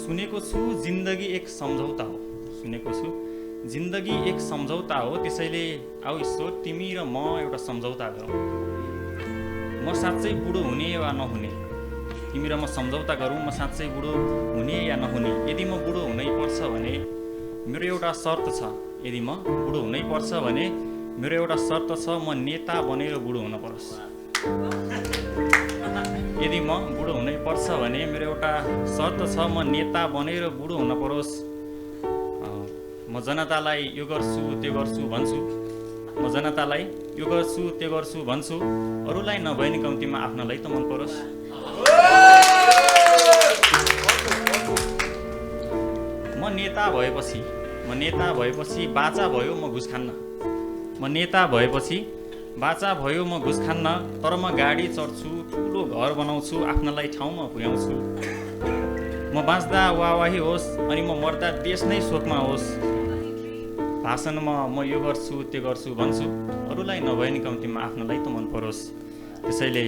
सुनेको छु जिन्दगी एक सम्झौता हो। सुनेको छु जिन्दगी एक सम्झौता हो। त्यसैले आऊ ईश्वर तिमी र म एउटा सम्झौता गरौँ। म साँच्चै बुढो हुने वा नहुने, तिमी र म सम्झौता गरौँ। म साँच्चै बुढो हुने या नहुने। यदि म बुढो हुनै पर्छ भने मेरो एउटा शर्त छ। यदि म बुढो हुनै पर्छ भने मेरो एउटा शर्त छ, म नेता बनेर बुढो हुन परोस्। यदि म बुढो हुनै पर्छ भने मेरो एउटा शर्त छ, म नेता बनेर बुढो हुन परोस्। म जनतालाई यो गर्छु त्यो गर्छु भन्छु। म जनतालाई यो गर्छु त्यो गर्छु भन्छु। अरूलाई नभए नि कम्तीमा आफ्नालाई त मन परोस्। म नेता भएपछि बाचा भयो म घुस खान्न। म नेता भएपछि बाचा भयो म घुस खान्न। तर म गाडी चढ्छु, ठुलो घर बनाउँछु, आफ्नालाई ठाउँमा पुर्याउँछु। म बाँच्दा वाहवाही होस् अनि म मर्दा देश नै शोकमा होस्। भाषणमा म यो गर्छु त्यो गर्छु भन्छु। अरूलाई नभए नि कम्तीमा आफ्नालाई त मन परोस्। त्यसैले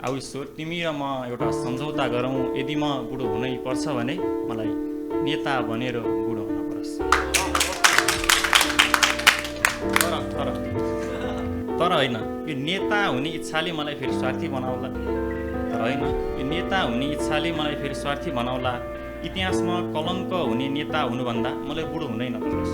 आऊ ईश्वर तिमी र म एउटा सम्झौता गरौँ। यदि म बुढो हुनै पर्छ भने मलाई नेता बनेर बुढो हुन परोस्। तर होइन, यो नेता हुने इच्छाले मलाई फेरि स्वार्थी बनाउला। तर होइन, यो नेता हुने इच्छाले मलाई फेरि स्वार्थी बनाउला। इतिहासमा कलङ्क हुने नेता हुनुभन्दा मलाई बुढो हुनै नपरोस्।